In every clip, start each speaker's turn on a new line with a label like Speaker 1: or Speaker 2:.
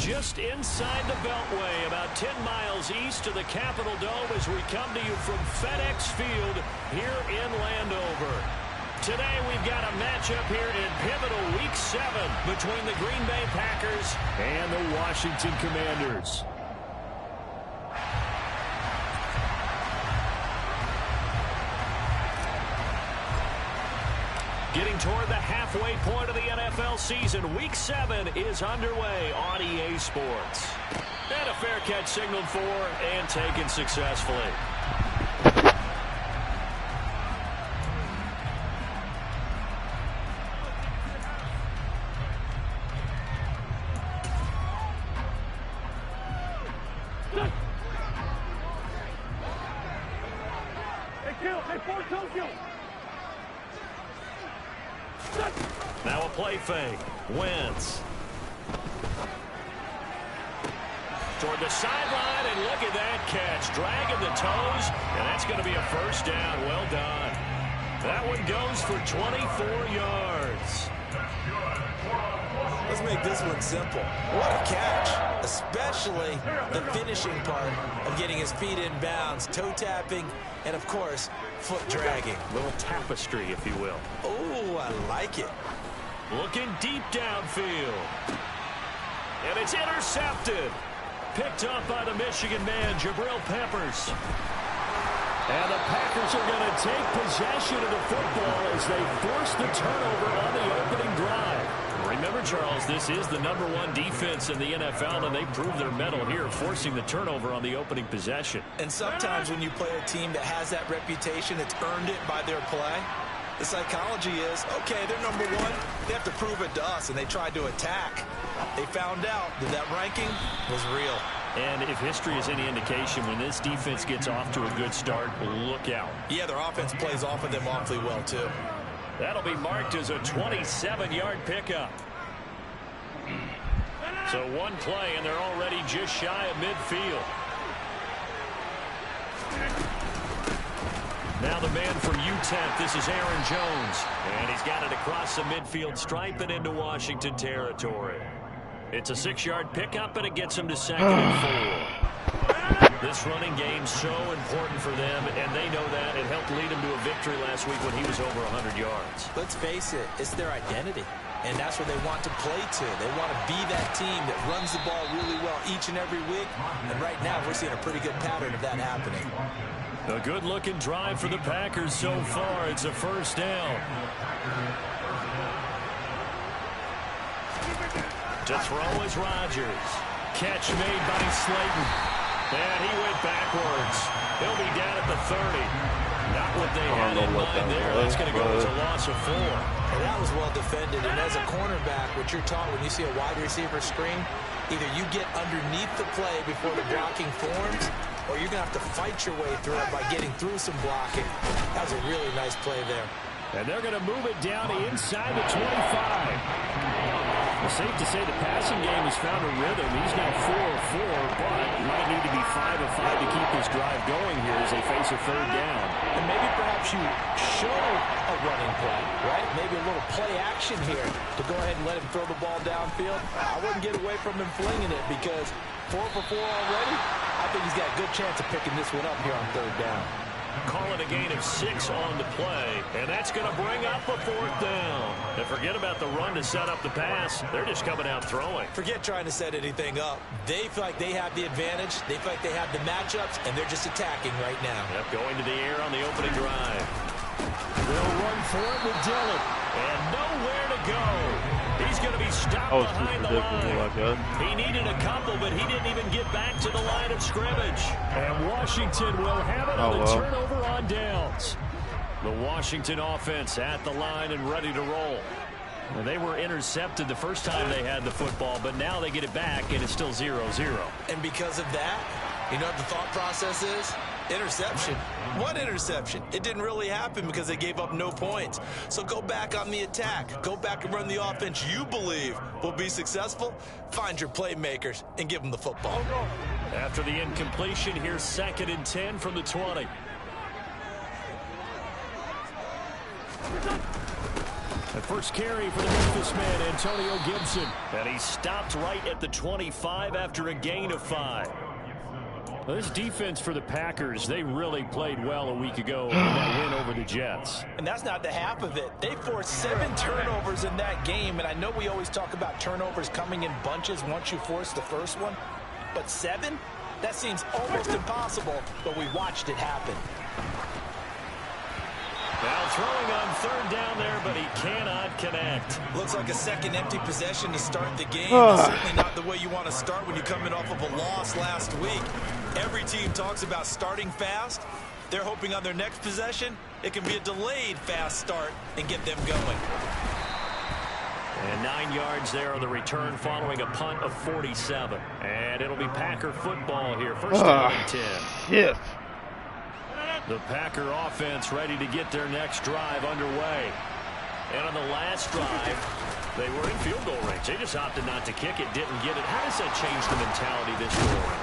Speaker 1: Just inside the Beltway, about 10 miles east of the Capitol Dome as we come to you from FedEx Field here in Landover. Today we've got a matchup here in pivotal Week 7 between the Green Bay Packers and the Washington Commanders. Getting toward the halfway point of the NFL season, Week 7 is underway on EA Sports. And a fair catch signaled for and taken successfully. Now a play fake. Wentz. Toward the sideline, and look at that catch. Dragging the toes, and that's going to be a first down. Well done. That one goes for 24 yards.
Speaker 2: Let's make this one simple. What a catch, especially the finishing part of getting his feet in bounds, toe tapping, and of course, foot dragging.
Speaker 1: Little tapestry, if you will.
Speaker 2: Oh, I like it.
Speaker 1: Looking deep downfield. And it's intercepted. Picked up by the Michigan man, Jabril Peppers. And the Packers are going to take possession of the football as they force the turnover on the opening drive. Remember, Charles, this is the #1 defense in the NFL, and they prove their mettle here, forcing the turnover on the opening possession.
Speaker 2: And sometimes when you play a team that has that reputation, it's earned it by their play. The psychology is, okay, they're #1. They have to prove it to us, and they tried to attack. They found out that that ranking was real.
Speaker 1: And if history is any indication, when this defense gets off to a good start, look out.
Speaker 2: Yeah, their offense plays off of them awfully well, too.
Speaker 1: That'll be marked as a 27-yard pickup. So one play, and they're already just shy of midfield. Now the man from UTEP, this is Aaron Jones. And he's got it across the midfield stripe and into Washington territory. It's a 6-yard pickup, and it gets him to 2nd and 4. This running game's so important for them, and they know that. It helped lead him to a victory last week when he was over 100 yards.
Speaker 2: Let's face it, it's their identity, and that's where they want to play to. They want to be that team that runs the ball really well each and every week, and right now we're seeing a pretty good pattern of that happening.
Speaker 1: A good-looking drive for the Packers so far. It's a first down. To throw is Rodgers. Catch made by Slayton. And he went backwards. He'll be down at the 30. Not what they had in mind there. That's going to go as a loss of 4.
Speaker 2: And that was well defended. And as a cornerback, what you're taught when you see a wide receiver screen, either you get underneath the play before the blocking forms, or you're going to have to fight your way through it by getting through some blocking. That was a really nice play there.
Speaker 1: And they're going to move it down inside the 25. It's safe to say the passing game has found a rhythm. He's now 4 of 4, but might need to be 5 of 5 to keep this drive going here as they face a third down.
Speaker 2: And maybe perhaps you show a running play, right? Maybe a little play action here to go ahead and let him throw the ball downfield. I wouldn't get away from him flinging it because 4 for 4 already. I think he's got a good chance of picking this one up here on third down.
Speaker 1: Call it a gain of 6 on the play, and that's going to bring up a 4th down. And forget about the run to set up the pass. They're just coming out throwing.
Speaker 2: Forget trying to set anything up. They feel like they have the advantage. They feel like they have the matchups, and they're just attacking right now.
Speaker 1: Yep, going to the air on the opening drive. They'll run for it with Dillon, and nowhere to go. He's going to be stopped behind the line. He needed a couple, but he didn't even get back to the line of scrimmage. And Washington will have it on the turnover on downs. The Washington offense at the line and ready to roll. And they were intercepted the first time they had the football, but now they get it back, and it's still 0-0.
Speaker 2: And because of that, you know what the thought process is? Interception. What interception? It didn't really happen because they gave up no points. So go back on the attack. Go back and run the offense you believe will be successful. Find your playmakers and give them the football.
Speaker 1: After the incompletion, here's 2nd and 10 from the 20. The first carry for the Memphis man, Antonio Gibson. And he stopped right at the 25 after a gain of 5. Well, this defense for the Packers, they really played well a week ago in that win over the Jets.
Speaker 3: And that's not the half of it. They forced 7 turnovers in that game, and I know we always talk about turnovers coming in bunches once you force the first one, but 7? That seems almost impossible, but we watched it happen.
Speaker 1: Now throwing on third down there, but he cannot connect.
Speaker 2: Looks like a second empty possession to start the game. It's certainly not the way you want to start when you're coming off of a loss last week. Every team talks about starting fast. They're hoping on their next possession, it can be a delayed fast start and get them going.
Speaker 1: And 9 yards there on the return following a punt of 47. And it'll be Packer football here. First down and 10.
Speaker 4: Shit.
Speaker 1: The Packer offense ready to get their next drive underway. And on the last drive, they were in field goal range. They just opted not to kick it, didn't get it. How does that change the mentality this year?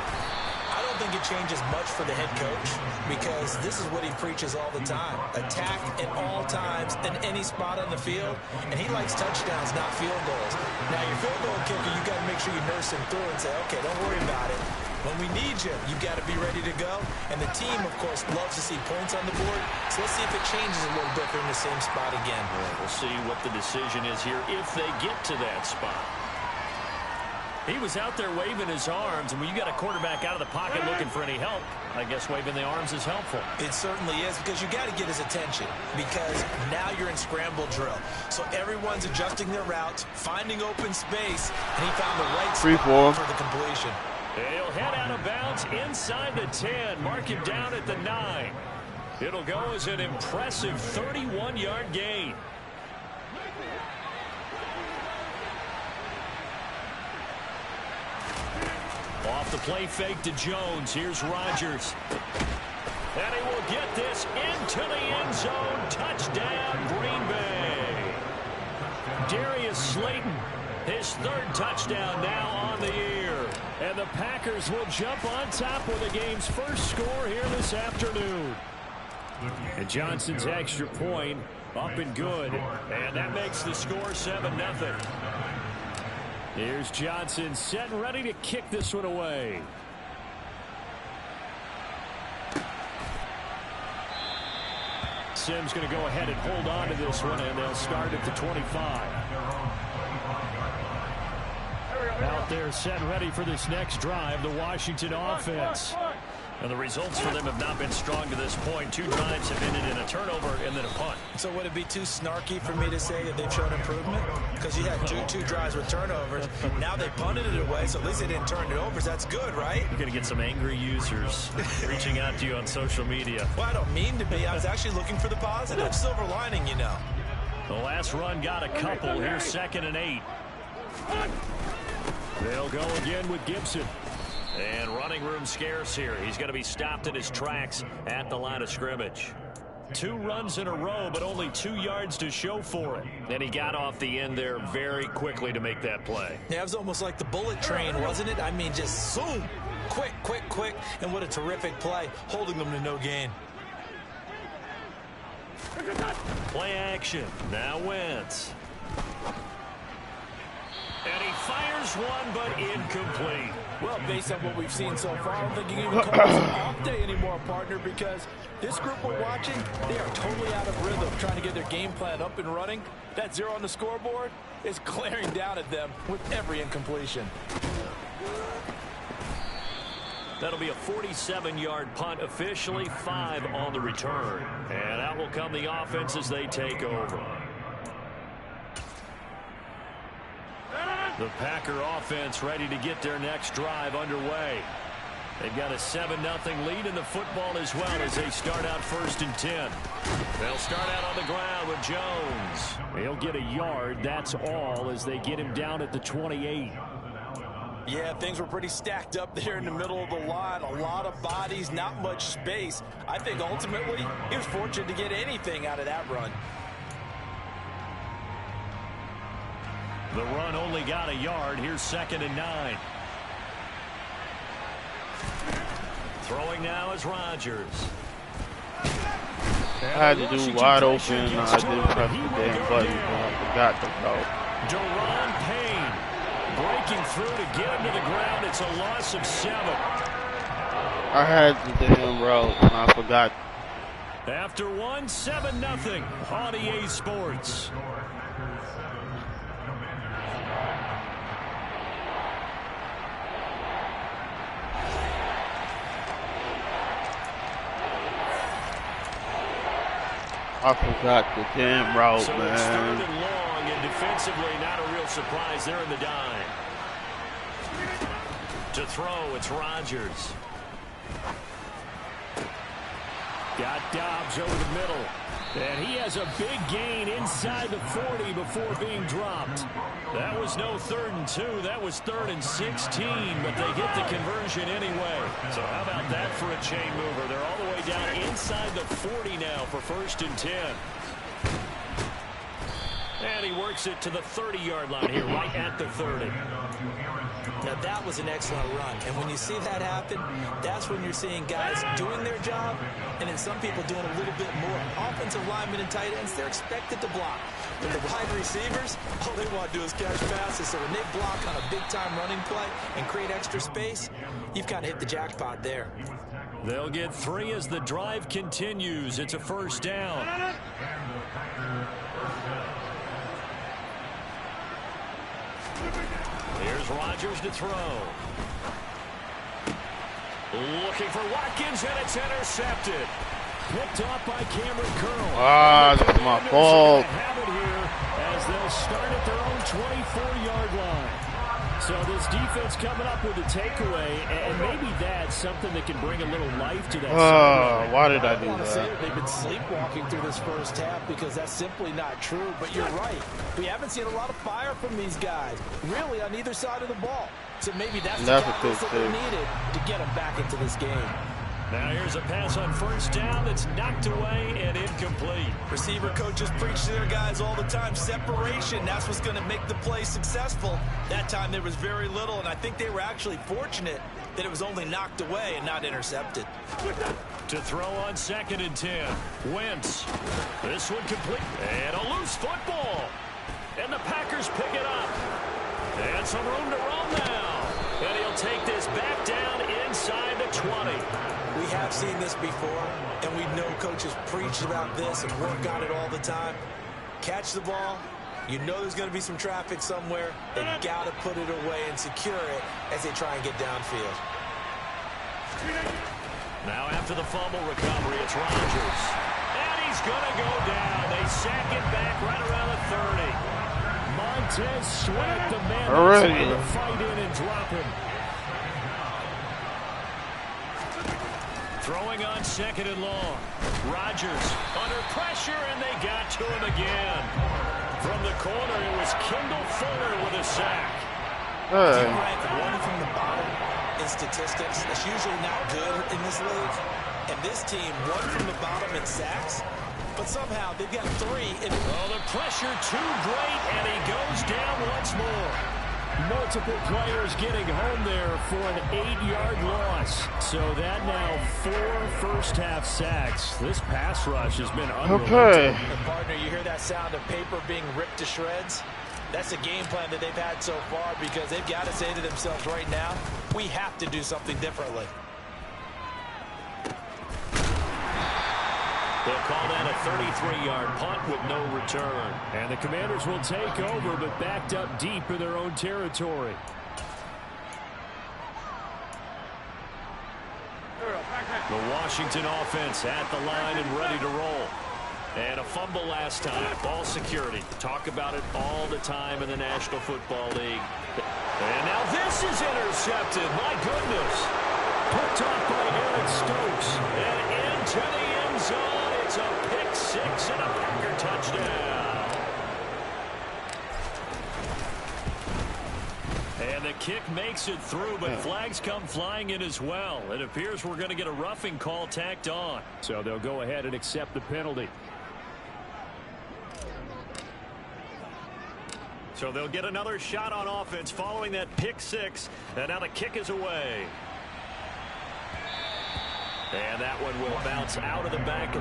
Speaker 3: I don't think it changes much for the head coach because this is what he preaches all the time. Attack at all times in any spot on the field, and he likes touchdowns, not field goals. Now, your field goal kicker, you got to make sure you nurse him through and say, okay, don't worry about it. When we need you, you got to be ready to go. And the team, of course, loves to see points on the board. So let's see if it changes a little bit. They're in the same spot again.
Speaker 1: We'll see what the decision is here if they get to that spot. He was out there waving his arms, and when you got a quarterback out of the pocket looking for any help, I guess waving the arms is helpful.
Speaker 3: It certainly is, because you got to get his attention, because now you're in scramble drill. So everyone's adjusting their routes, finding open space, and he found the right spot for the completion.
Speaker 1: He'll head out of bounds inside the 10, mark him down at the 9. It'll go as an impressive 31-yard gain. Off the play fake to Jones. Here's Rodgers. And he will get this into the end zone. Touchdown, Green Bay. Darius Slayton, his 3rd touchdown now on the year. And the Packers will jump on top with the game's first score here this afternoon. And Johnson's extra point up and good. And that makes the score 7-0. Here's Johnson set and ready to kick this one away. Simms going to go ahead and hold on to this one, and they'll start at the 25. Out there set and ready for this next drive, the Washington offense. And the results for them have not been strong to this point. 2 drives have ended in a turnover and then a punt.
Speaker 3: So would it be too snarky for me to say that they've shown improvement? Because you had two drives with turnovers. Now they punted it away, so at least they didn't turn it over. So that's good, right?
Speaker 1: You're going to get some angry users reaching out to you on social media.
Speaker 3: Well, I don't mean to be. I was actually looking for the positive. Silver lining, you know.
Speaker 1: The last run got a couple. Here's 2nd and 8. They'll go again with Gibson. And running room scarce here. He's going to be stopped in his tracks at the line of scrimmage. 2 runs in a row, but only 2 yards to show for it. And he got off the end there very quickly to make that play.
Speaker 3: Yeah, it was almost like the bullet train, wasn't it? I mean, just zoom. Quick, quick, quick. And what a terrific play, holding them to no gain.
Speaker 1: Play action. Now Wentz. And he fires one, but incomplete.
Speaker 3: Well, based on what we've seen so far, I don't think you can even call this an off day anymore, partner, because this group we're watching, they are totally out of rhythm, trying to get their game plan up and running. That 0 on the scoreboard is glaring down at them with every incompletion.
Speaker 1: That'll be a 47-yard punt, officially 5 on the return. And out will come the offense as they take over. The Packer offense ready to get their next drive underway. They've got a 7-0 lead in the football as well as they start out 1st and 10. They'll start out on the ground with Jones. He'll get a yard, that's all, as they get him down at the 28.
Speaker 3: Yeah, things were pretty stacked up there in the middle of the line. A lot of bodies, not much space. I think ultimately he was fortunate to get anything out of that run.
Speaker 1: The run only got a yard. Here's 2nd and 9. Throwing now is Rodgers.
Speaker 4: I had to do wide open. I didn't press the damn button, but I forgot to go.
Speaker 1: Deron Payne breaking through to get him to the ground. It's a loss of 7.
Speaker 4: I had the damn route and I forgot.
Speaker 1: After 1, 7-0 on EA Sports.
Speaker 4: I forgot the damn route,
Speaker 1: so
Speaker 4: man.
Speaker 1: It's 3rd and long, and defensively, not a real surprise there in the dime. To throw, it's Rodgers. Got Dobbs over the middle. And he has a big gain inside the 40 before being dropped. That was no 3rd and 2. That was 3rd and 16, but they get the conversion anyway. So how about that for a chain mover? They're all the way down inside the 40 now for 1st and 10. And he works it to the 30-yard line here, right at the 30.
Speaker 3: Now, that was an excellent run. And when you see that happen, that's when you're seeing guys doing their job and then some people doing a little bit more. Offensive linemen and tight ends, they're expected to block. But the wide receivers, all they want to do is catch passes. So when they block on a big-time running play and create extra space, you've kind of hit the jackpot there.
Speaker 1: They'll get 3 as the drive continues. It's a 1st down. Here's Rodgers to throw. Looking for Watkins, and it's intercepted. Picked off by Cameron Curl.
Speaker 4: Ah, that's my fault.
Speaker 1: Have it here as they'll start at their own 24-yard line. So this defense coming up with a takeaway, and maybe that's something that can bring a little life to that.
Speaker 4: Why did I do
Speaker 3: that? They've been sleepwalking through this first half because that's simply not true. But you're right. We haven't seen a lot of fire from these guys, really, on either side of the ball. So maybe that's the catalyst that they needed to get them back into this game.
Speaker 1: Now here's a pass on 1st down that's knocked away and incomplete.
Speaker 2: Receiver coaches preach to their guys all the time. Separation, that's what's going to make the play successful. That time there was very little, and I think they were actually fortunate that it was only knocked away and not intercepted.
Speaker 1: To throw on 2nd and 10. Wentz. This one complete. And a loose football. And the Packers pick it up. And some room to roam now. And he'll take this back down inside the 20.
Speaker 3: We have seen this before, and we know coaches preach about this and work on it all the time. Catch the ball. You know there's going to be some traffic somewhere. They've got to put it away and secure it as they try and get downfield.
Speaker 1: Now after the fumble recovery, it's Rodgers. And he's going to go down. They sack it back right around the 30. Montez Sweat, the man that's going to fight in and drop him. Throwing on 2nd and long. Rodgers under pressure, and they got to him again. From the corner, it was Kendall Fuller with a sack.
Speaker 3: Team rank 1 from the bottom in statistics. That's usually not good in this league. And this team 1 from the bottom in sacks. But somehow they've got 3.
Speaker 1: Oh, the pressure too great, and he goes down once more. Multiple players getting home there for an 8-yard loss. So that now 4 first-half sacks. This pass rush has been unrelenting.
Speaker 4: Okay.
Speaker 3: And partner, you hear that sound of paper being ripped to shreds? That's a game plan that they've had so far because they've got to say to themselves right now, we have to do something differently.
Speaker 1: They'll call that a 33-yard punt with no return. And the Commanders will take over, but backed up deep in their own territory. The Washington offense at the line and ready to roll. And a fumble last time. Ball security. Talk about it all the time in the National Football League. And now this is intercepted. My goodness. Picked off by Eric Stokes. And into the end zone. It's a pick 6 and a Packer touchdown. And the kick makes it through, but flags come flying in as well. It appears we're going to get a roughing call tacked on. So they'll go ahead and accept the penalty. So they'll get another shot on offense following that pick 6. And now the kick is away. And that one will bounce out of the back.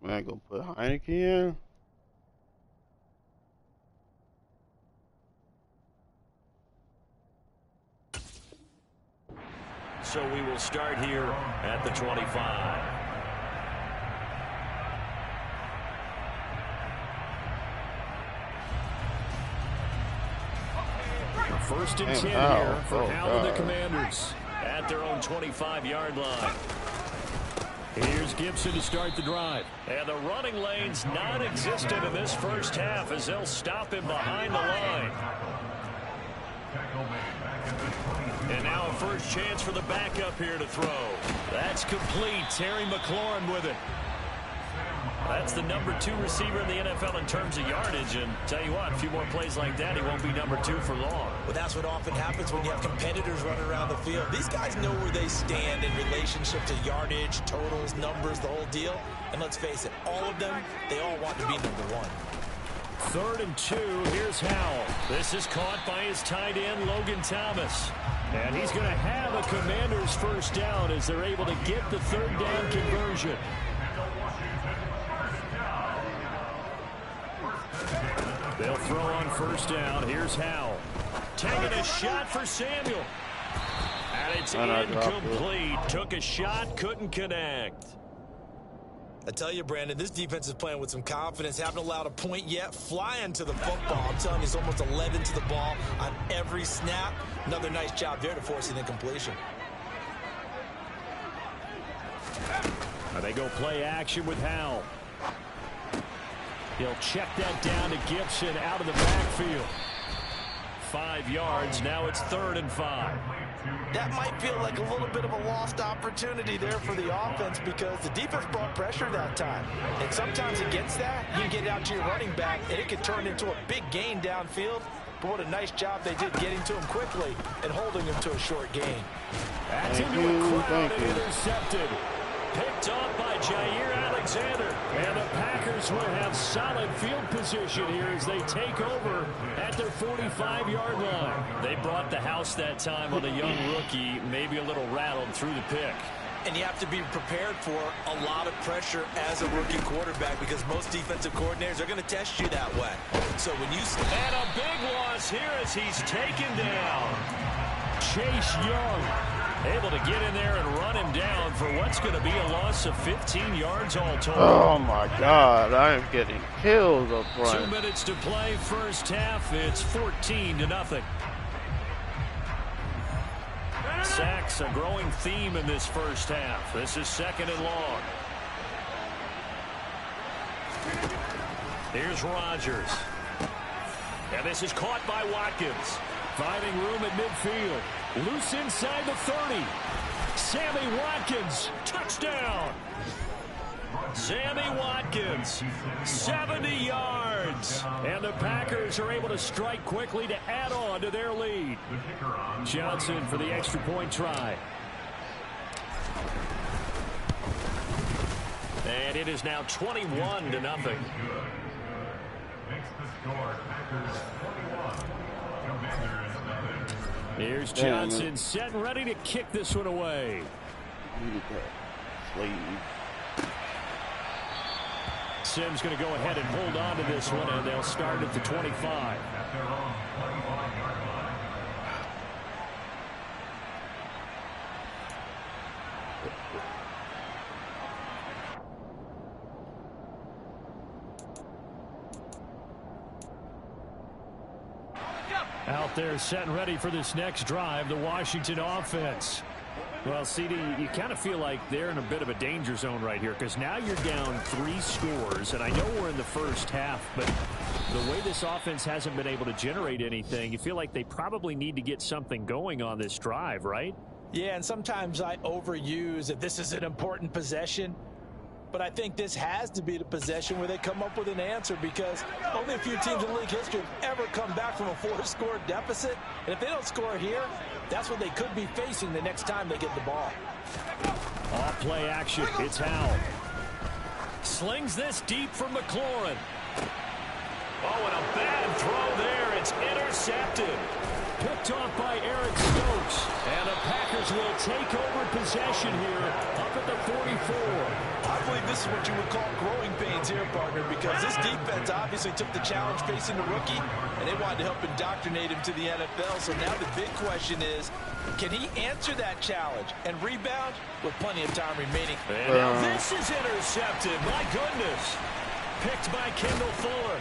Speaker 4: Man, go put Heineke in.
Speaker 1: So we will start here at the 25. First and 10 here for Howell and the Commanders at their own 25-yard line. Here's Gibson to start the drive. And the running lane's non-existent in this first half as they'll stop him behind the line. And now a first chance for the backup here to throw. That's complete. Terry McLaurin with it. That's the #2 receiver in the NFL in terms of yardage. And tell you what, a few more plays like that, he won't be #2 for long.
Speaker 3: Well, that's what often happens when you have competitors running around the field. These guys know where they stand in relationship to yardage, totals, numbers, the whole deal. And let's face it, all of them, they all want to be #1.
Speaker 1: 3rd and 2. Here's Howell. This is caught by his tight end, Logan Thomas. And he's going to have a Commander's first down as they're able to get the 3rd down conversion. They'll throw on first down. Here's Howell. Taking a shot for Samuel. And it's incomplete. Took a shot, couldn't connect.
Speaker 3: I tell you, Brandon, this defense is playing with some confidence. Haven't allowed a point yet. Flying to the football. I'm telling you, it's almost 11 to the ball on every snap. Another nice job there to force an incompletion.
Speaker 1: They go play action with Howell. He'll check that down to Gibson out of the backfield. 5 yards. Now it's 3rd and 5.
Speaker 3: That might feel like a little bit of a lost opportunity there for the offense because the defense brought pressure that time. And sometimes against that, you can get it out to your running back, and it can turn into a big gain downfield. But what a nice job they did getting to him quickly and holding him to a short gain.
Speaker 1: That's into a crowd and intercepted. Picked off by Jair Alexander. And the Packers will have solid field position here as they take over at their 45-yard line. They brought the house that time on a young rookie, maybe a little rattled through the pick.
Speaker 3: And you have to be prepared for a lot of pressure as a rookie quarterback because most defensive coordinators are going to test you that way. So when you...
Speaker 1: And a big loss here as he's taken down. Chase Young able to get in there and run him down for what's going to be a loss of 15 yards all total.
Speaker 4: Oh, my God. I am getting killed up front.
Speaker 1: 2 minutes to play first half. It's 14-0. Sacks, a growing theme in this first half. This is 2nd and long. Here's Rodgers. And this is caught by Watkins. Finding room at midfield. Loose inside the 30. Sammy Watkins, touchdown. Sammy Watkins, 70 yards. And the Packers are able to strike quickly to add on to their lead. Johnson for the extra point try. And it is now 21-0. Here's Johnson set and ready to kick this one away. Simms going to go ahead and hold on to this one, and they'll start at the 25. Out there set and ready for this next drive, the Washington offense. Well, CD, you kind of feel like they're in a bit of a danger zone right here because now you're down 3 scores, and I know we're in the first half, but the way this offense hasn't been able to generate anything, you feel like they probably need to get something going on this drive, right?
Speaker 3: Yeah, and sometimes I overuse that this is an important possession. But I think this has to be the possession where they come up with an answer because only a few teams in league history have ever come back from a 4-score deficit. And if they don't score here, that's what they could be facing the next time they get the ball.
Speaker 1: Off play action. It's Howell. Slings this deep for McLaurin. Oh, and a bad throw there. It's intercepted. Picked off by Eric Stokes. And the Packers will take over possession here up at the 44.
Speaker 3: I believe this is what you would call growing pains here, partner, because this defense obviously took the challenge facing the rookie, and they wanted to help indoctrinate him to the NFL. So now the big question is, can he answer that challenge and rebound with plenty of time remaining?
Speaker 1: And now this is intercepted. My goodness. Picked by Kendall Fuller.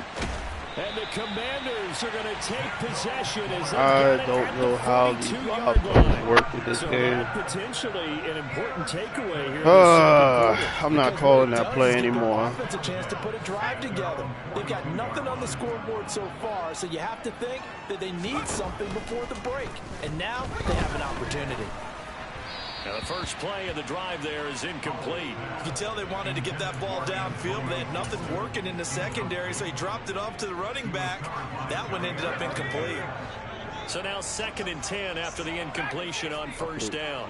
Speaker 1: And the Commanders are going to take possession as
Speaker 4: I don't know how these offenses work in this game.
Speaker 1: Potentially an important takeaway here.
Speaker 4: I'm not calling that play anymore.
Speaker 3: Offense a chance to put a drive together. They've got nothing on the scoreboard so far, so you have to think that they need something before the break. And now they have an opportunity.
Speaker 1: Now the first play of the drive there is incomplete.
Speaker 2: You can tell they wanted to get that ball downfield, but they had nothing working in the secondary, so he dropped it off to the running back. That one ended up incomplete.
Speaker 1: So now 2nd and 10 after the incompletion on first down.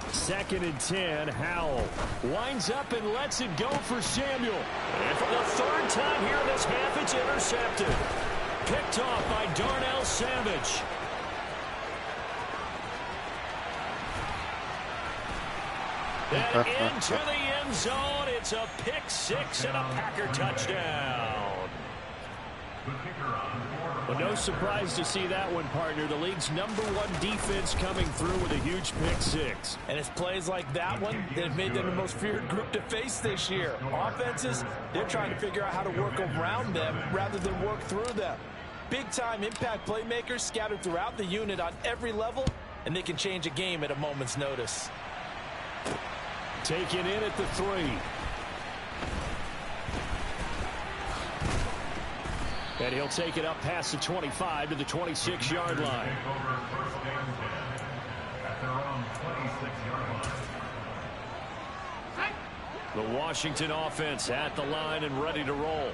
Speaker 1: 2nd and 10, Howell winds up and lets it go for Samuel. And for the 3rd time here in this half, it's intercepted. Picked off by Darnell Savage. And into the end zone, it's a pick 6 and a Packer touchdown. Well, no surprise to see that one, partner. The league's #1 defense coming through with a huge pick 6.
Speaker 3: And it's plays like that one that have made them the most feared group to face this year. Offenses, they're trying to figure out how to work around them rather than work through them. Big-time impact playmakers scattered throughout the unit on every level, and they can change a game at a moment's notice.
Speaker 1: Taken in at the 3. And he'll take it up past the 25 to the 26-yard line. The Washington offense at the line and ready to roll.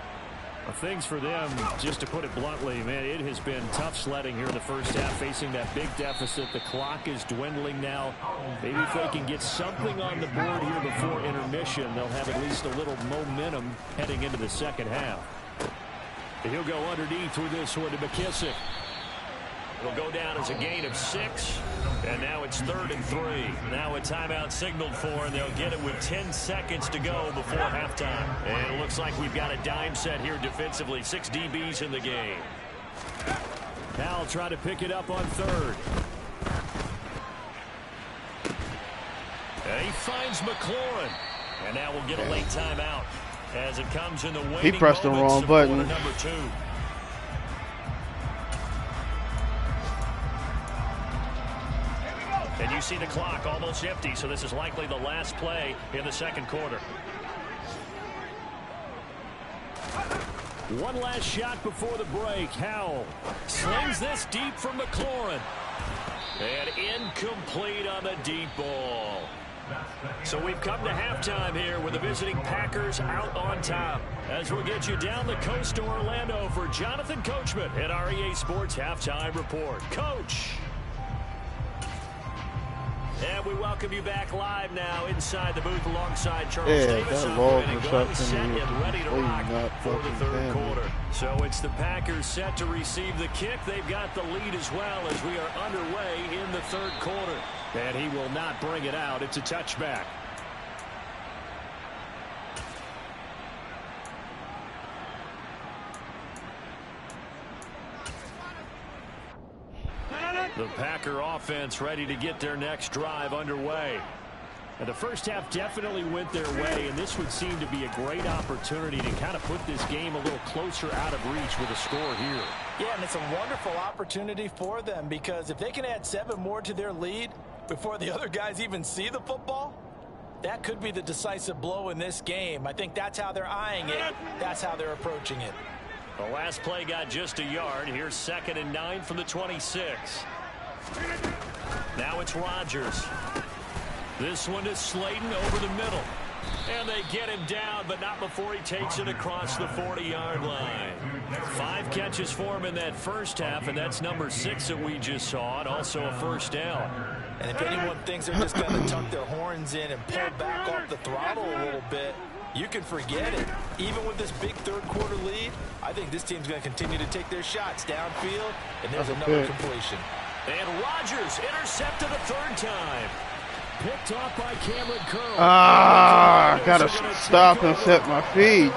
Speaker 1: Things for them, just to put it bluntly, man, it has been tough sledding here in the first half, facing that big deficit. The clock is dwindling now. Maybe if they can get something on the board here before intermission, they'll have at least a little momentum heading into the second half. And he'll go underneath with this one to McKissick. It'll go down as a gain of 6. And now it's 3rd and 3. Now a timeout signaled for, and they'll get it with 10 seconds to go before halftime. And it looks like we've got a dime set here defensively. 6 DBs in the game. Howell trying to pick it up on 3rd. And he finds McLaurin. And now we'll get a late timeout as it comes in the waning.
Speaker 4: He pressed the wrong button.
Speaker 1: Number 2. And you see the clock almost empty, so this is likely the last play in the second quarter. One last shot before the break. Howell slings this deep from McLaurin. And incomplete on the deep ball. So we've come to halftime here with the visiting Packers out on top. As we'll get you down the coast to Orlando for Jonathan Coachman at our EA Sports Halftime Report. Coach! And we welcome you back live now inside the booth alongside Charles Davis.
Speaker 4: That long reception
Speaker 1: set and ready to rock for the third
Speaker 4: damage.
Speaker 1: quarter. So it's the Packers set to receive the kick. They've got the lead as well as we are underway in the third quarter. And he will not bring it out. It's a touchback. The Packer offense ready to get their next drive underway. And the first half definitely went their way, and this would seem to be a great opportunity to kind of put this game a little closer out of reach with a score here.
Speaker 3: Yeah, and it's a wonderful opportunity for them because if they can add 7 more to their lead before the other guys even see the football, that could be the decisive blow in this game. I think that's how they're eyeing it. That's how they're approaching it.
Speaker 1: The last play got just a yard. Here's 2nd and 9 from the 26. Now it's Rodgers. This one is Slayton over the middle. And they get him down, but not before he takes it across the 40-yard line. 5 catches for him in that first half, and that's number 6 that we just saw, and also a first down.
Speaker 3: And if anyone thinks they're just going to tuck their horns in and pull back off the throttle a little bit, You can forget it. Even with this big third-quarter lead, I think this team's going to continue to take their shots downfield, and there's another completion.
Speaker 1: And Rodgers intercepted a third time. Picked off by Cameron Curl.
Speaker 4: I gotta stop and set my feet.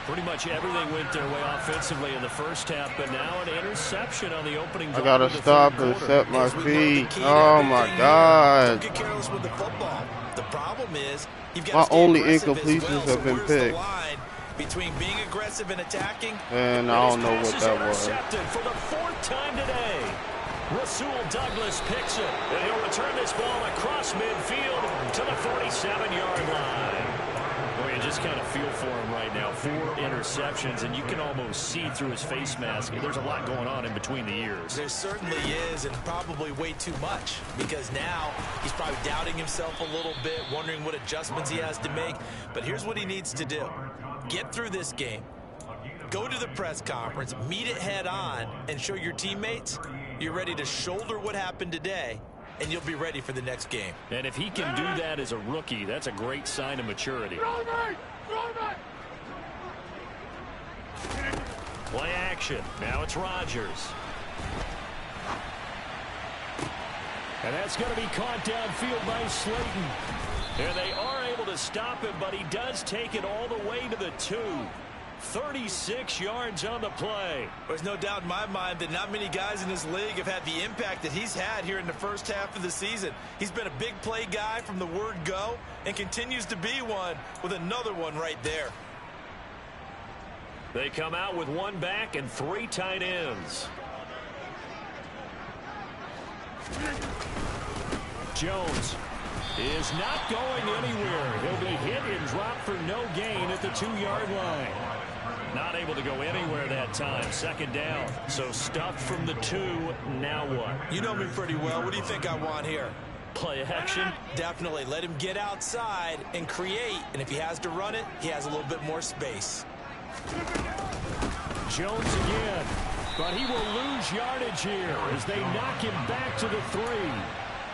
Speaker 1: Pretty much everything went their way offensively in the first half, but now an interception on the opening drive.
Speaker 4: I gotta stop and set my feet. Oh my God.
Speaker 3: Don't get careless with the football. The problem is you've got
Speaker 4: my only
Speaker 3: incompletions
Speaker 4: incompletions have been picked.
Speaker 3: Between being aggressive and attacking,
Speaker 4: and I don't know what that was.
Speaker 1: For the fourth time today, Rasul Douglas picks it, and he'll return this ball across midfield to the 47-yard line. Boy, you just kind of feel for him right now. 4 interceptions, and you can almost see through his face mask. There's a lot going on in between the ears.
Speaker 3: There certainly is, and probably way too much, because now he's probably doubting himself a little bit, wondering what adjustments he has to make. But here's what he needs to do. Get through this game. Go to the press conference, meet it head on, and show your teammates you're ready to shoulder what happened today, and you'll be ready for the next game.
Speaker 1: And if he can do that as a rookie, that's a great sign of maturity. Play action. Now it's Rodgers. And that's going to be caught downfield by Slayton. And they are able to stop him, but he does take it all the way to the 2. 36 yards on the play.
Speaker 3: There's no doubt in my mind that not many guys in this league have had the impact that he's had here in the first half of the season. He's been a big play guy from the word go and continues to be one with another one right there.
Speaker 1: They come out with 1 back and 3 tight ends. Jones is not going anywhere. He'll be hit and dropped for no gain at the 2-yard line. Not able to go anywhere that time. Second down. So stuffed from the 2. Now what?
Speaker 3: You know me pretty well. What do you think I want here?
Speaker 1: Play action?
Speaker 3: Definitely. Let him get outside and create. And if he has to run it, he has a little bit more space.
Speaker 1: Jones again. But he will lose yardage here as they knock him back to the 3.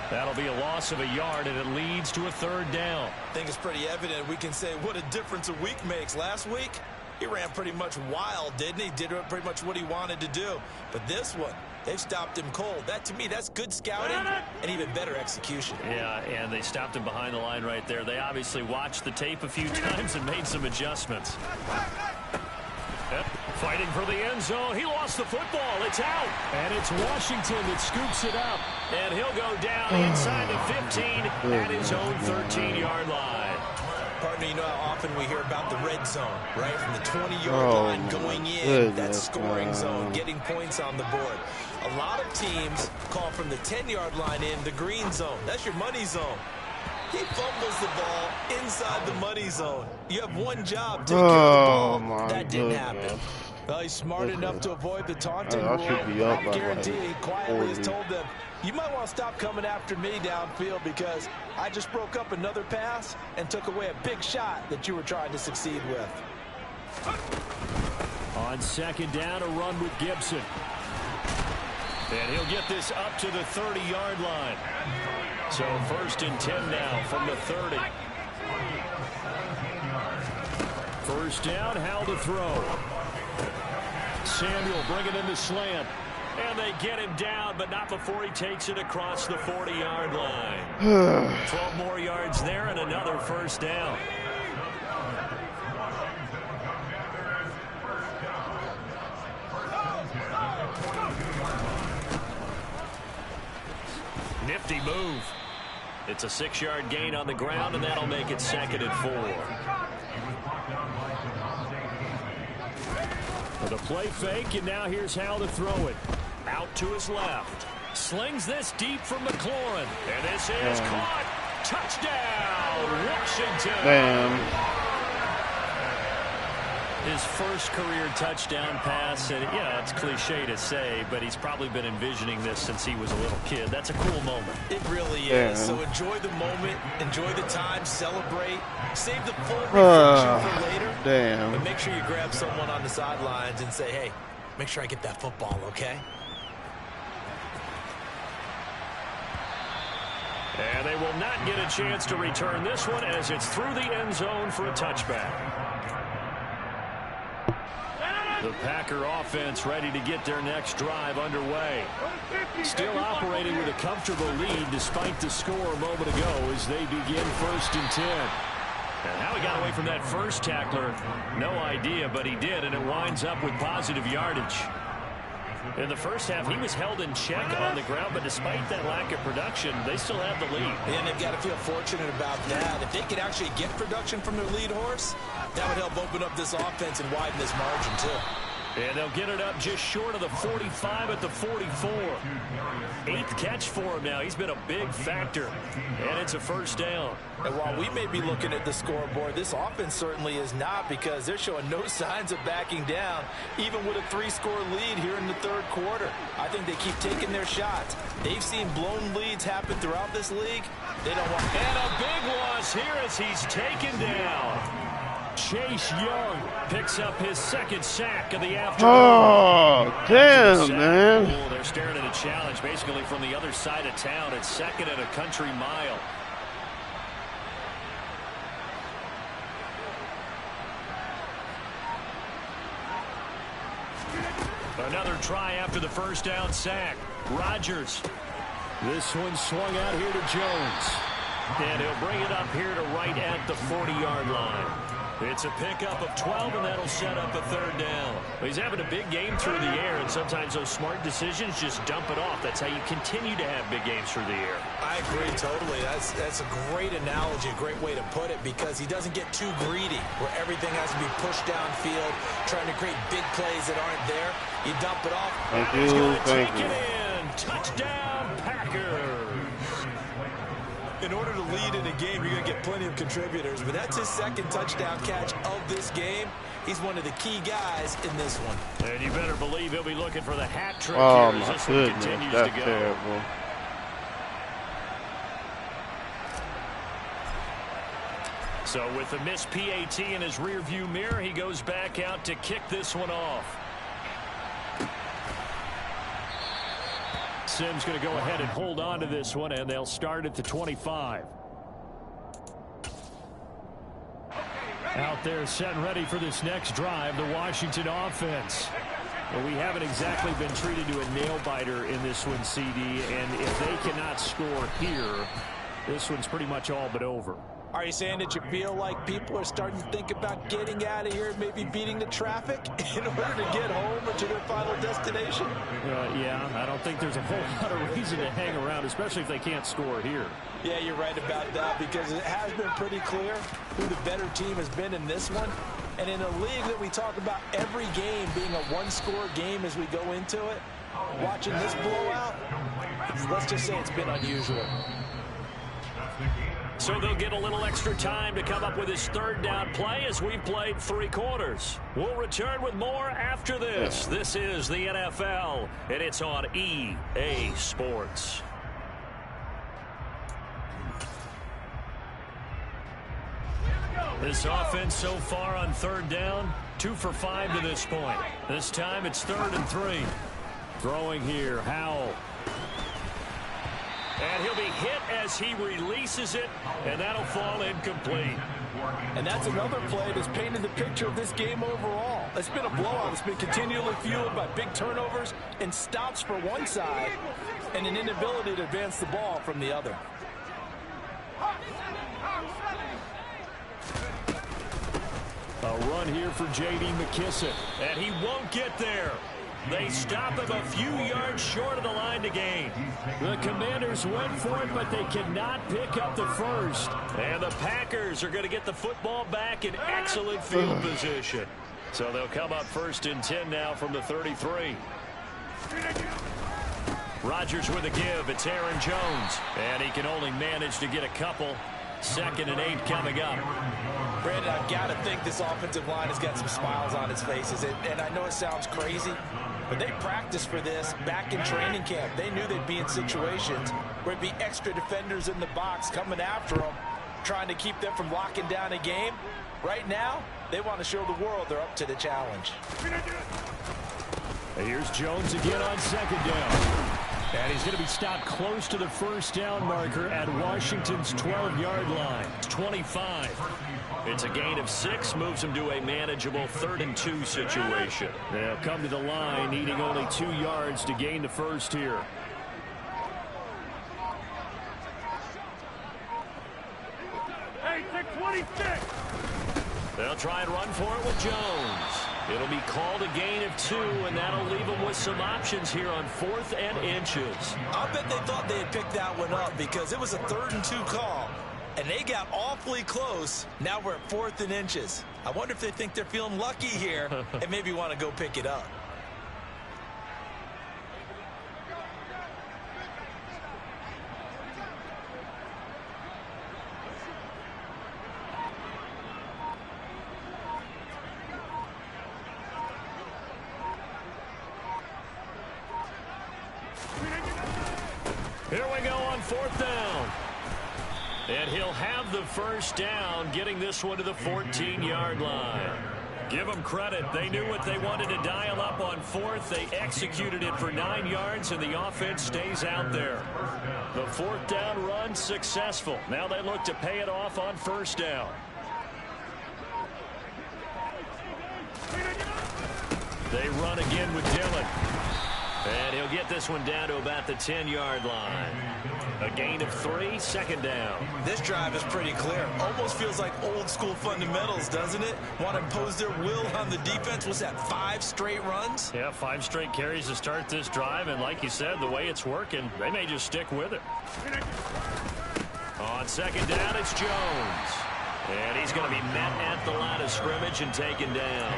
Speaker 1: That'll be a loss of a yard, and it leads to a 3rd down.
Speaker 3: I think it's pretty evident. We can say what a difference a week makes. Last week, he ran pretty much wild, didn't he? Did pretty much what he wanted to do. But this one, they've stopped him cold. That, to me, that's good scouting and even better execution.
Speaker 1: Yeah, and they stopped him behind the line right there. They obviously watched the tape a few times and made some adjustments. Yep. Fighting for the end zone. He lost the football. It's out. And it's Washington that scoops it up. And he'll go down inside the 15 at his own 13-yard line.
Speaker 3: Partner, you know how often we hear about the red zone, right? From the 20-yard line going in, that scoring zone, getting points on the board. A lot of teams call from the 10-yard line in the green zone. That's your money zone. He fumbles the ball inside the money zone. You have one job, take care of the ball. That didn't happen. Well, he's smart enough to avoid the taunting rule. I guarantee he quietly has told them, you might want to stop coming after me downfield because I just broke up another pass and took away a big shot that you were trying to succeed with.
Speaker 1: On second down, a run with Gibson. And he'll get this up to the 30-yard line. So 1st and 10 now from the 30. First down, Howell to throw. Samuel bringing in the slant. And they get him down, but not before he takes it across the 40-yard line. 12 more yards there and another first down. Nifty move. It's a 6-yard gain on the ground, and that'll make it 2nd and 4. For the play fake, and now here's how to throw it. Out to his left. Slings this deep from McLaurin. And this is caught. Touchdown, Washington.
Speaker 4: Damn.
Speaker 1: His first career touchdown pass, and yeah, it's cliche to say, but he's probably been envisioning this since he was a little kid. That's a cool moment.
Speaker 3: It really is. So enjoy the moment, enjoy the time, celebrate, save the full reflection for later.
Speaker 4: Damn.
Speaker 3: But make sure you grab someone on the sidelines and say, hey, make sure I get that football, okay?
Speaker 1: And they will not get a chance to return this one as it's through the end zone for a touchback. The Packer offense ready to get their next drive underway. Still operating with a comfortable lead despite the score a moment ago as they begin 1st and 10. And how he got away from that first tackler, no idea, but he did, and it winds up with positive yardage. In the first half, he was held in check on the ground, but despite that lack of production, they still have the lead.
Speaker 3: And they've got to feel fortunate about that. If they could actually get production from their lead horse, that would help open up this offense and widen this margin, too.
Speaker 1: And they'll get it up just short of the 45 at the 44. 8th catch for him now. He's been a big factor. And it's a first down.
Speaker 3: And while we may be looking at the scoreboard, this offense certainly is not, because they're showing no signs of backing down, even with a 3-score lead here in the 3rd quarter. I think they keep taking their shots. They've seen blown leads happen throughout this league. They don't want...
Speaker 1: And a big loss here as he's taken down. Chase Young picks up his 2nd sack of the afternoon.
Speaker 4: Oh, damn, man.
Speaker 1: Oh, they're staring at a challenge basically from the other side of town. It's 2nd and a country mile. Another try after the first down sack. Rodgers. This one swung out here to Jones. And he'll bring it up here to right at the 40-yard line. It's a pickup of 12, and that'll set up a 3rd down. He's having a big game through the air, and sometimes those smart decisions just dump it off. That's how you continue to have big games through the air.
Speaker 3: I agree totally. That's a great analogy, a great way to put it, because he doesn't get too greedy where everything has to be pushed downfield, trying to create big plays that aren't there. You dump it off.
Speaker 4: Thank you.
Speaker 1: Take it in. Touchdown, Packers.
Speaker 3: In order to lead in a game, you're going to get plenty of contributors, but that's his 2nd touchdown catch of this game. He's one of the key guys in this one.
Speaker 1: And you better believe he'll be looking for the hat trick
Speaker 4: Oh,
Speaker 1: here as
Speaker 4: my
Speaker 1: this one
Speaker 4: goodness.
Speaker 1: continues
Speaker 4: That's
Speaker 1: to go.
Speaker 4: terrible.
Speaker 1: So with the missed PAT in his rearview mirror, he goes back out to kick this one off. Simms going to go ahead and hold on to this one, and they'll start at the 25. Out there set and ready for this next drive, the Washington offense. Well, we haven't exactly been treated to a nail-biter in this one, CD, and if they cannot score here, this one's pretty much all but over.
Speaker 3: Are you saying that you feel like people are starting to think about getting out of here, maybe beating the traffic in order to get home or to their final destination?
Speaker 1: Yeah, I don't think there's a whole lot of reason to hang around, especially if they can't score here.
Speaker 3: Yeah, you're right about that, because it has been pretty clear who the better team has been in this one. And in a league that we talk about every game being a 1-score game as we go into it, watching this blowout, let's just say it's been unusual.
Speaker 1: So they'll get a little extra time to come up with his 3rd down play as we've played 3 quarters. We'll return with more after this. This is the NFL, and it's on EA Sports. This offense so far on 3rd down, 2 for 5 to this point. This time it's 3rd and 3. Throwing here, Howell. And he'll be hit as he releases it, and that'll fall incomplete.
Speaker 3: And that's another play that's painted the picture of this game overall. It's been a blowout. It's been continually fueled by big turnovers and stops for one side and an inability to advance the ball from the other.
Speaker 1: A run here for J.D. McKissick, and he won't get there. They stop him a few yards short of the line to gain. The Commanders went for it, but they cannot pick up the first. And the Packers are going to get the football back in excellent field position. So they'll come up 1st and 10 now from the 33. Rodgers with a give. It's Aaron Jones. And he can only manage to get a couple. 2nd and 8 coming up.
Speaker 3: Brandon, I've got to think this offensive line has got some smiles on its faces. And I know it sounds crazy, but they practiced for this back in training camp. They knew they'd be in situations where it'd be extra defenders in the box coming after them, trying to keep them from locking down a game. Right now, they want to show the world they're up to the challenge.
Speaker 1: Here's Jones again on 2nd down. And he's going to be stopped close to the first down marker at Washington's 12-yard line. It's 25. It's a gain of 6, moves him to a manageable 3rd and 2 situation. They'll come to the line, needing only 2 yards to gain the first here.
Speaker 5: Hey, 626.
Speaker 1: They'll try and run for it with Jones. It'll be called a gain of 2, and that'll leave them with some options here on 4th and inches.
Speaker 3: I bet they thought they had picked that one up because it was a 3rd and 2 call, and they got awfully close. Now we're at 4th and inches. I wonder if they think they're feeling lucky here and maybe want to go pick it up.
Speaker 1: Here we go on 4th down. And he'll have the first down, getting this one to the 14-yard line. Give them credit. They knew what they wanted to dial up on 4th. They executed it for 9 yards, and the offense stays out there. The 4th down run successful. Now they look to pay it off on 1st down. They run again with Dillon. And he'll get this one down to about the 10-yard line. A gain of 3, 2nd down.
Speaker 3: This drive is pretty clear. Almost feels like old school fundamentals, doesn't it? Want to impose their will on the defense. Was that 5 straight runs?
Speaker 1: Yeah, 5 straight carries to start this drive. And like you said, the way it's working, they may just stick with it. On 2nd down, it's Jones. And he's going to be met at the line of scrimmage and taken down.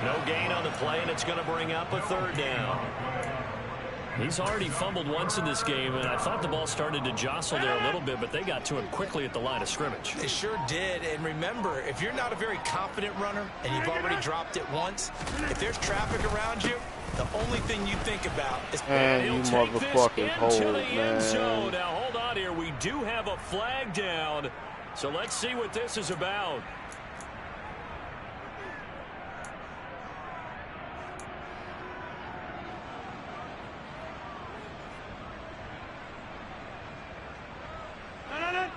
Speaker 1: No gain on the play, and it's going to bring up a 3rd down. He's already fumbled once in this game, and I thought the ball started to jostle there a little bit, but they got to him quickly at the line of scrimmage.
Speaker 3: They sure did, and remember, if you're not a very confident runner and you've already dropped it once, if there's traffic around you, the only thing you think about is...
Speaker 4: Man, you motherfucking hold, man.
Speaker 1: Now, hold on here. We do have a flag down, so let's see what this is about.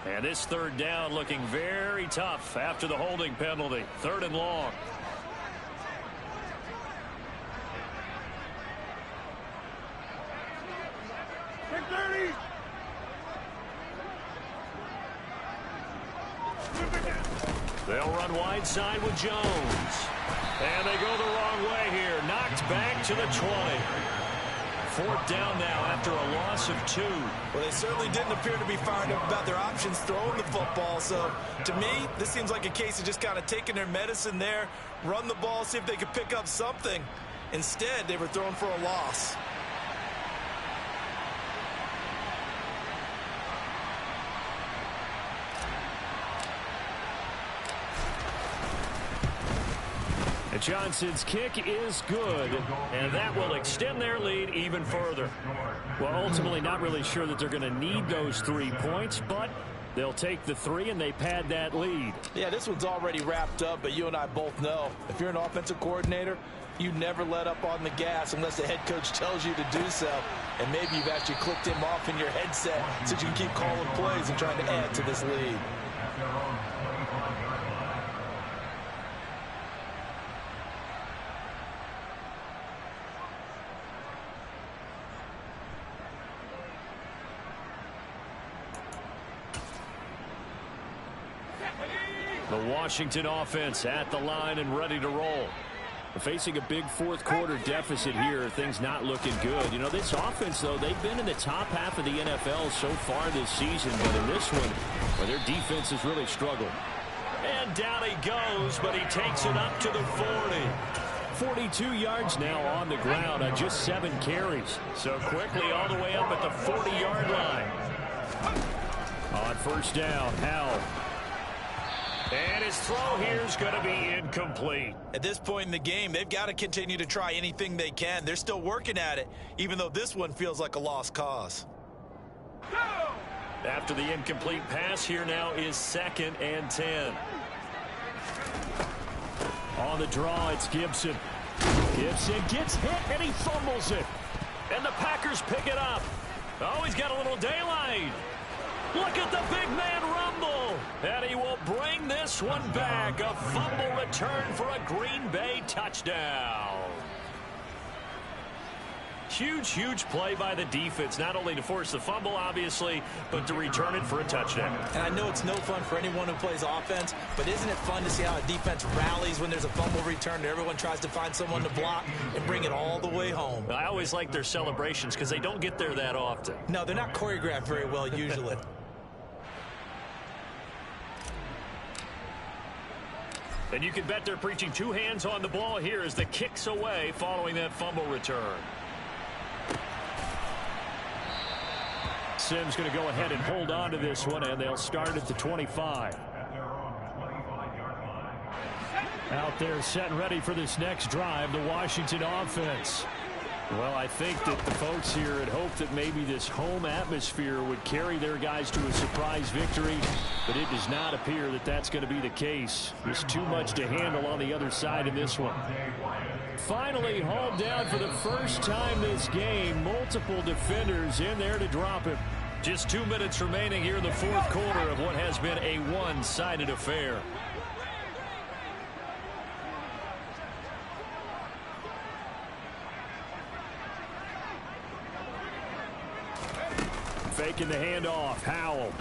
Speaker 1: And this 3rd down looking very tough after the holding penalty. 3rd and long. They'll run wide side with Jones. And they go the wrong way here. Knocked back to the 20. 4th down now after a loss of 2.
Speaker 3: Well, they certainly didn't appear to be fired up about their options throwing the football. So, to me, this seems like a case of just kind of taking their medicine there, run the ball, see if they could pick up something. Instead, they were throwing for a loss.
Speaker 1: Johnson's kick is good, and that will extend their lead even further. Well, ultimately not really sure that they're going to need those 3 points, but they'll take the 3 and they pad that lead.
Speaker 3: Yeah, this one's already wrapped up, but you and I both know if you're an offensive coordinator, you never let up on the gas unless the head coach tells you to do so. And maybe you've actually clicked him off in your headset so you can keep calling plays and trying to add to this lead.
Speaker 1: The Washington offense at the line and ready to roll. Facing a big 4th quarter deficit here, things not looking good. You know, this offense, though, they've been in the top half of the NFL so far this season, but in this one, well, their defense has really struggled. And down he goes, but he takes it up to the 40. 42 yards now on the ground on just 7 carries. So quickly all the way up at the 40-yard line. On 1st down, Howell. And his throw here is going to be incomplete.
Speaker 3: At this point in the game, they've got to continue to try anything they can. They're still working at it, even though this one feels like a lost cause.
Speaker 1: After the incomplete pass, here now is 2nd and 10. On the draw, it's Gibson. Gibson gets hit, and he fumbles it. And the Packers Packers pick it up. Oh, he's got a little daylight. Look at the big man rumble. And he will bring this one back. A fumble return for a Green Bay touchdown. Huge, huge play by the defense, not only to force the fumble, obviously, but to return it for a touchdown.
Speaker 3: And I know it's no fun for anyone who plays offense, but isn't it fun to see how a defense rallies when there's a fumble return and everyone tries to find someone to block and bring it all the way home?
Speaker 1: I always like their celebrations because they don't get there that often.
Speaker 3: No, they're not choreographed very well usually.
Speaker 1: And you can bet they're preaching two hands on the ball here as the kick's away following that fumble return. Simms going to go ahead and hold on to this one, and they'll start at the 25. Out there set and ready for this next drive, the Washington offense. Well, I think that the folks here had hoped that maybe this home atmosphere would carry their guys to a surprise victory, but it does not appear that that's going to be the case. There's too much to handle on the other side in this one. Finally hauled down for the first time this game. Multiple defenders in there to drop him. Just 2 minutes remaining here in the fourth quarter of what has been a one-sided affair. Faking the handoff. Howell.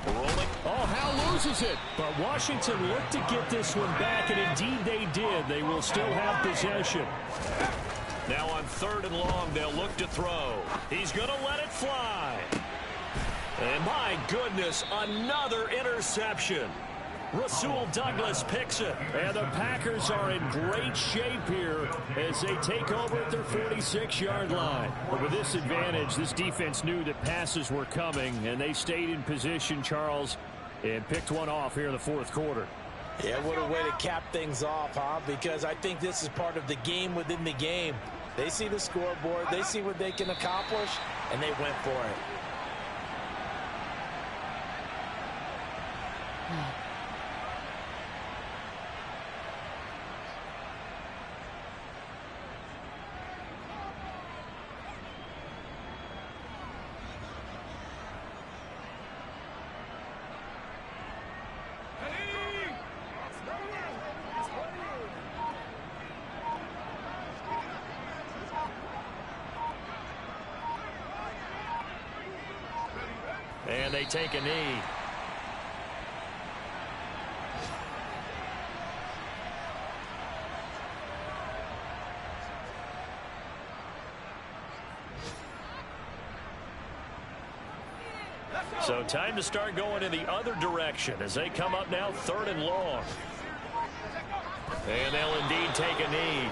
Speaker 1: Rolling. Oh, Howell loses it. But Washington looked to get this one back, and indeed they did. They will still have possession. Now on 3rd and long, they'll look to throw. He's going to let it fly. And my goodness, another interception. Rasul Douglas picks it, and the Packers are in great shape here as they take over at their 46-yard line. But with this advantage, this defense knew that passes were coming, and they stayed in position, Charles, and picked one off here in the fourth quarter.
Speaker 3: Yeah, what a way to cap things off, huh? Because I think this is part of the game within the game. They see the scoreboard, they see what they can accomplish, and they went for it.
Speaker 1: And they take a knee. So time to start going in the other direction as they come up now 3rd and long. And they'll indeed take a knee.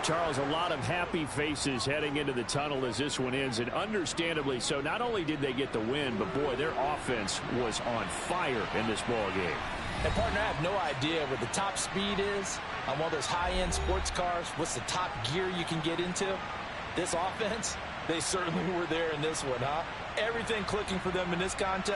Speaker 1: Charles, a lot of happy faces heading into the tunnel as this one ends, and understandably so. Not only did they get the win, but boy, their offense was on fire in this ball game.
Speaker 3: And partner, I have no idea what the top speed is on one of those high-end sports cars. What's the top gear you can get into? This offense, they certainly were there in this one, huh? Everything clicking for them in this contest.